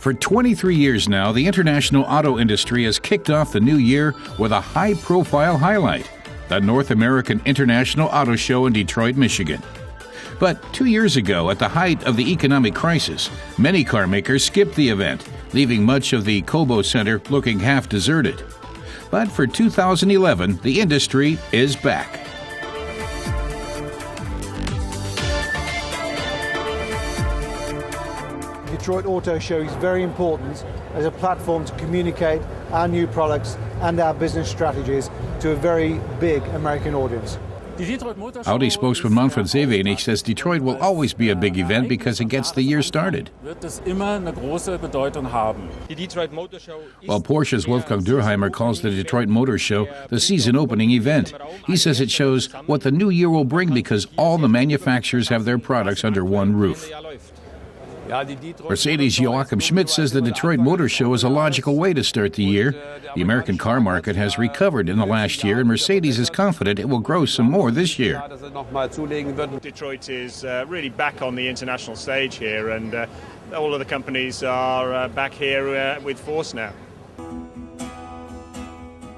For 23 years now, the international auto industry has kicked off the new year with a high-profile highlight, the North American International Auto Show in Detroit, Michigan. But 2 years ago, at the height of the economic crisis, many car makers skipped the event, leaving much of the Cobo Center looking half deserted. But for 2011, the industry is back. Detroit Auto Show is very important as a platform to communicate our new products and our business strategies to a very big American audience. Audi spokesman Manfred Seewenig says Detroit will always be a big event because it gets the year started. While Porsche's Wolfgang Dürheimer calls the Detroit Motor Show the season opening event. He says it shows what the new year will bring because all the manufacturers have their products under one roof. Mercedes' Joachim Schmidt says the Detroit Motor Show is a logical way to start the year. The American car market has recovered in the last year, and Mercedes is confident it will grow some more this year. Detroit is really back on the international stage here, and all of the companies are back here with force now.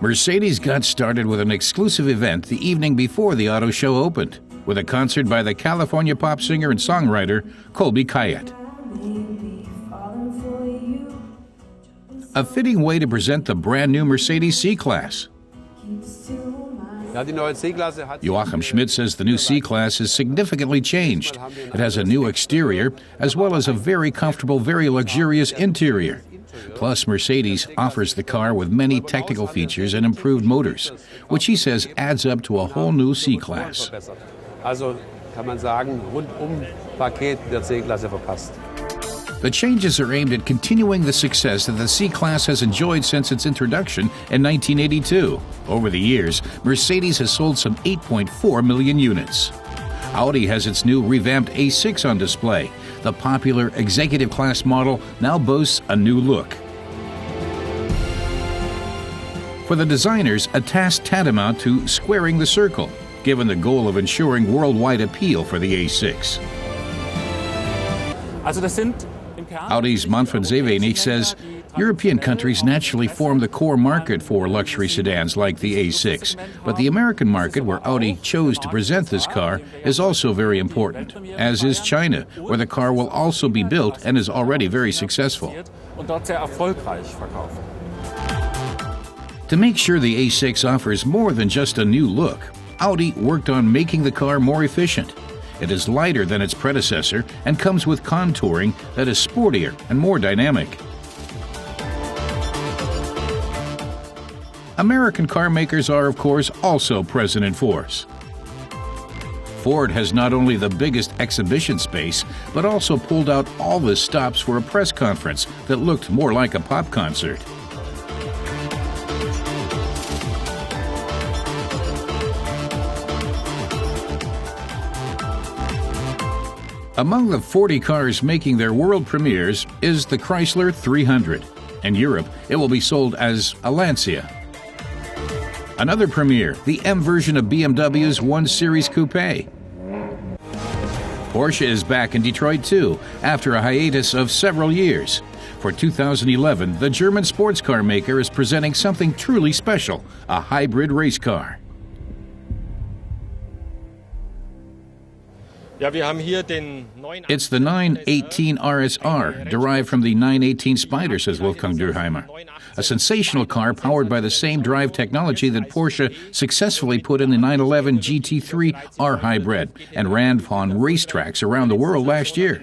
Mercedes got started with an exclusive event the evening before the auto show opened, with a concert by the California pop singer and songwriter Colby Kayet. A fitting way to present the brand new Mercedes C-Class. Joachim Schmidt says the new C-Class is significantly changed. It has a new exterior, as well as a very comfortable, very luxurious interior. Plus, Mercedes offers the car with many technical features and improved motors, which he says adds up to a whole new C-Class. The changes are aimed at continuing the success that the C-Class has enjoyed since its introduction in 1982. Over the years, Mercedes has sold some 8.4 million units. Audi has its new revamped A6 on display. The popular executive class model now boasts a new look. For the designers, a task tantamount to squaring the circle, given the goal of ensuring worldwide appeal for the A6. Audi's Manfred Seewenig says European countries naturally form the core market for luxury sedans like the A6, but the American market, where Audi chose to present this car, is also very important, as is China, where the car will also be built and is already very successful. To make sure the A6 offers more than just a new look, Audi worked on making the car more efficient. It is lighter than its predecessor and comes with contouring that is sportier and more dynamic. American car makers are, of course, also present in force. Ford has not only the biggest exhibition space, but also pulled out all the stops for a press conference that looked more like a pop concert. Among the 40 cars making their world premieres is the Chrysler 300. In Europe, it will be sold as a Lancia. Another premiere, the M version of BMW's 1 Series Coupe. Porsche is back in Detroit too, after a hiatus of several years. For 2011, the German sports car maker is presenting something truly special, a hybrid race car. It's the 918 RSR, derived from the 918 Spider, says Wolfgang Dürheimer. A sensational car powered by the same drive technology that Porsche successfully put in the 911 GT3 R Hybrid and ran on racetracks around the world last year.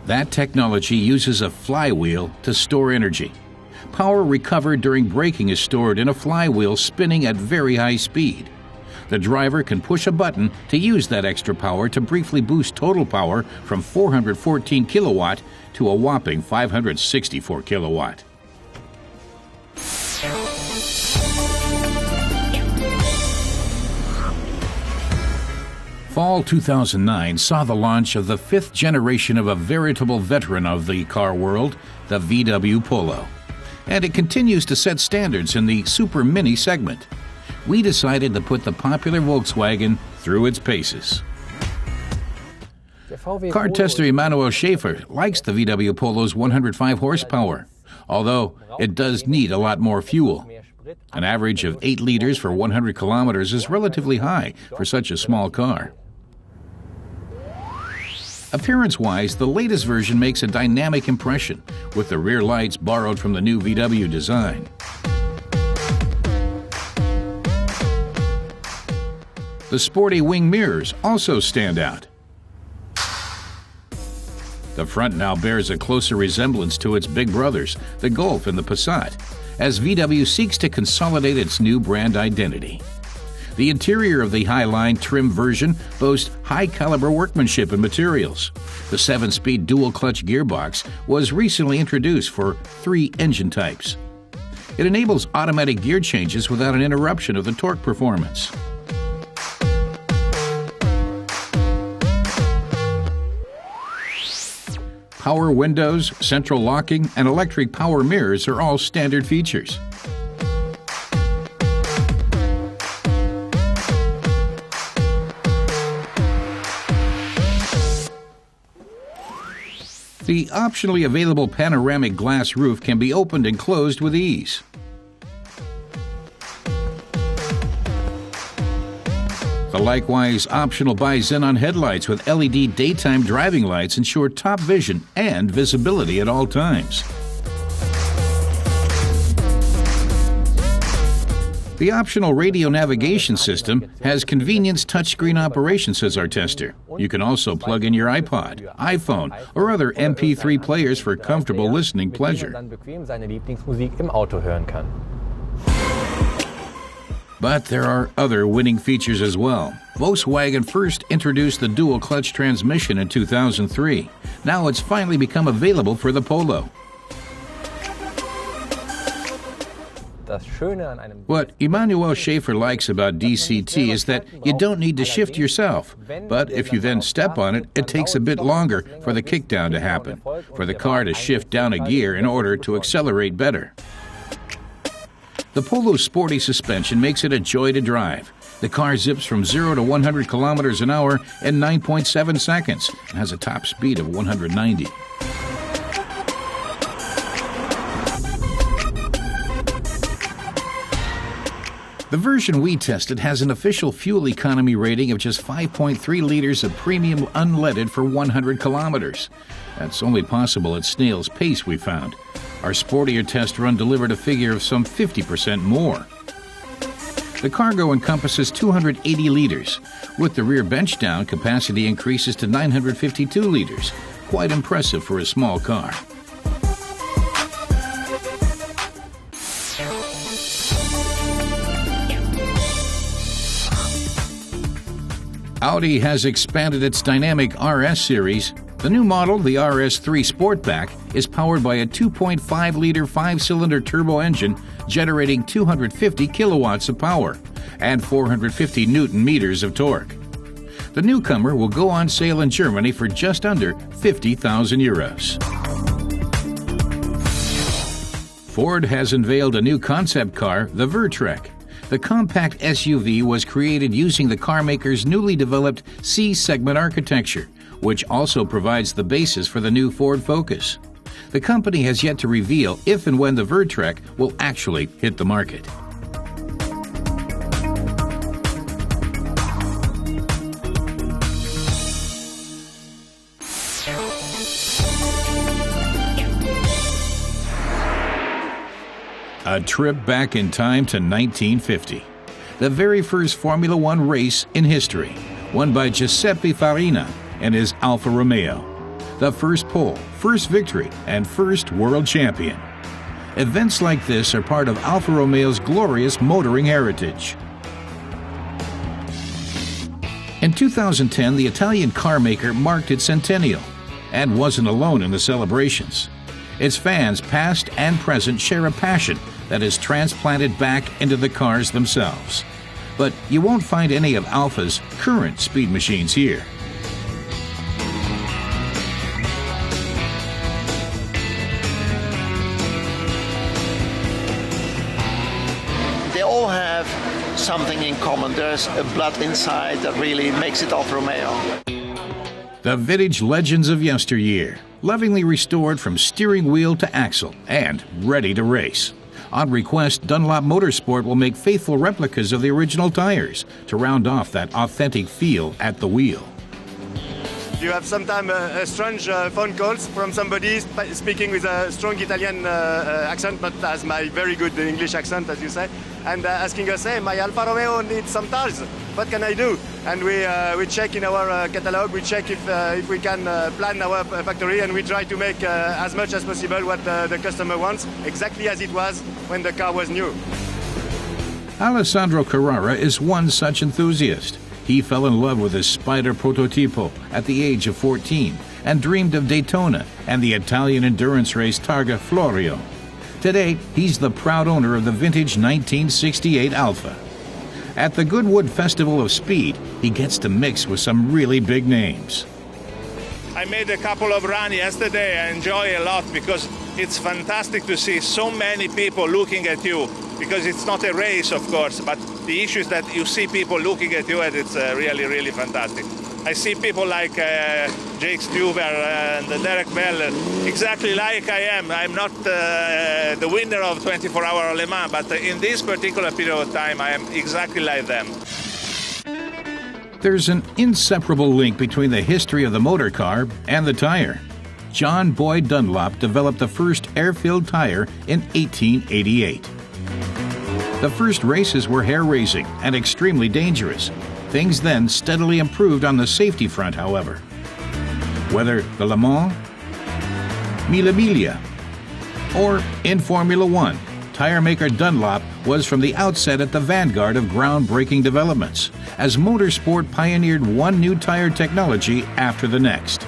That technology uses a flywheel to store energy. Power recovered during braking is stored in a flywheel spinning at very high speed. The driver can push a button to use that extra power to briefly boost total power from 414 kilowatt to a whopping 564 kilowatt. Fall 2009 saw the launch of the 5th generation of a veritable veteran of the car world, the VW Polo. And it continues to set standards in the super mini segment. We decided to put the popular Volkswagen through its paces. Car tester Emanuel Schaefer likes the VW Polo's 105 horsepower, although it does need a lot more fuel. An average of 8 liters for 100 kilometers is relatively high for such a small car. Appearance-wise, the latest version makes a dynamic impression, with the rear lights borrowed from the new VW design. The sporty wing mirrors also stand out. The front now bears a closer resemblance to its big brothers, the Golf and the Passat, as VW seeks to consolidate its new brand identity. The interior of the Highline trim version boasts high-caliber workmanship and materials. The 7-speed dual-clutch gearbox was recently introduced for 3 engine types. It enables automatic gear changes without an interruption of the torque performance. Power windows, central locking, and electric power mirrors are all standard features. The optionally available panoramic glass roof can be opened and closed with ease. The likewise optional bi-xenon headlights with LED daytime driving lights ensure top vision and visibility at all times. The optional radio navigation system has convenience touchscreen operation, says our tester. You can also plug in your iPod, iPhone, or other MP3 players for comfortable listening pleasure. But there are other winning features as well. Volkswagen first introduced the dual-clutch transmission in 2003. Now it's finally become available for the Polo. What Emanuel Schaefer likes about DCT is that you don't need to shift yourself, but if you then step on it, it takes a bit longer for the kickdown to happen, for the car to shift down a gear in order to accelerate better. The Polo's sporty suspension makes it a joy to drive. The car zips from 0 to 100 kilometers an hour in 9.7 seconds and has a top speed of 190. The version we tested has an official fuel economy rating of just 5.3 liters of premium unleaded for 100 kilometers. That's only possible at snail's pace, we found. Our sportier test run delivered a figure of some 50% more. The cargo encompasses 280 liters. With the rear bench down, capacity increases to 952 liters. Quite impressive for a small car. Audi has expanded its dynamic RS series. The new model, the RS3 Sportback, is powered by a 2.5-liter 5-cylinder turbo engine generating 250 kilowatts of power and 450 newton-meters of torque. The newcomer will go on sale in Germany for just under 50,000 euros. Ford has unveiled a new concept car, the Vertrek. The compact SUV was created using the carmaker's newly developed C-segment architecture, which also provides the basis for the new Ford Focus. The company has yet to reveal if and when the Vertrek will actually hit the market. A trip back in time to 1950. The very first Formula One race in history, won by Giuseppe Farina and his Alfa Romeo. The first pole, first victory, and first world champion. Events like this are part of Alfa Romeo's glorious motoring heritage. In 2010, the Italian car maker marked its centennial and wasn't alone in the celebrations. Its fans, past and present, share a passion that is transplanted back into the cars themselves. But you won't find any of Alfa's current speed machines here. They all have something in common. There's a blood inside that really makes it Alfa Romeo. The vintage legends of yesteryear, lovingly restored from steering wheel to axle and ready to race. On request, Dunlop Motorsport will make faithful replicas of the original tires to round off that authentic feel at the wheel. You have sometimes strange phone calls from somebody speaking with a strong Italian accent, but has my very good English accent, as you say, and asking us, hey, my Alfa Romeo needs some tires. What can I do? And we check in our catalog, we check if we can plan our factory, and we try to make as much as possible what the customer wants, exactly as it was when the car was new. Alessandro Carrara is one such enthusiast. He fell in love with his Spider Prototipo at the age of 14 and dreamed of Daytona and the Italian endurance race Targa Florio. Today, he's the proud owner of the vintage 1968 Alfa. At the Goodwood Festival of Speed, he gets to mix with some really big names. I made a couple of runs yesterday. I enjoy a lot because it's fantastic to see so many people looking at you, because it's not a race, of course, but the issue is that you see people looking at you, and it's really, really fantastic. I see people like Jake Stuber and Derek Bell, exactly like I am. I'm not the winner of 24-hour Le Mans, but in this particular period of time, I am exactly like them. There's an inseparable link between the history of the motor car and the tire. John Boyd Dunlop developed the first air-filled tire in 1888. The first races were hair-raising and extremely dangerous. Things then steadily improved on the safety front, however. Whether the Le Mans, Mille Miglia, or in Formula One, tire maker Dunlop was from the outset at the vanguard of groundbreaking developments, as motorsport pioneered one new tire technology after the next.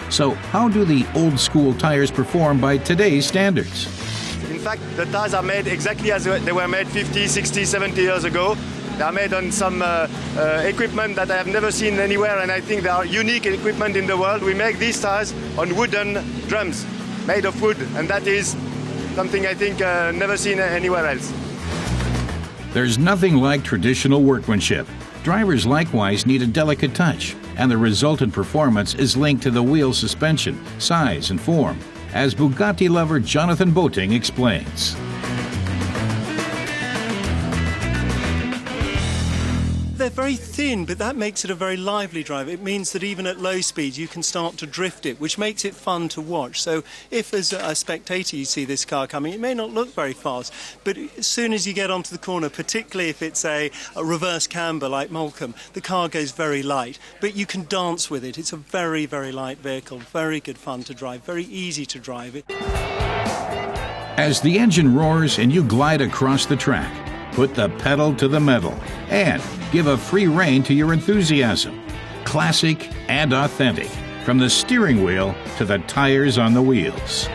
So how do the old-school tires perform by today's standards? In fact, the tires are made exactly as they were made 50, 60, 70 years ago. They are made on some equipment that I have never seen anywhere, and I think they are unique equipment in the world. We make these tires on wooden drums made of wood, and that is something I think never seen anywhere else. There's nothing like traditional workmanship. Drivers likewise need a delicate touch, and the resultant performance is linked to the wheel suspension, size, and form, as Bugatti lover Jonathan Boating explains. They're very thin, but that makes it a very lively drive. It means that even at low speed you can start to drift it, which makes it fun to watch. So if as a spectator you see this car coming, it may not look very fast, but as soon as you get onto the corner, particularly if it's a reverse camber like Molecombe, the car goes very light, but you can dance with it. It's a very, very light vehicle, very good fun to drive, very easy to drive it. As the engine roars and you glide across the track, put the pedal to the metal and give a free rein to your enthusiasm. Classic and authentic, from the steering wheel to the tires on the wheels.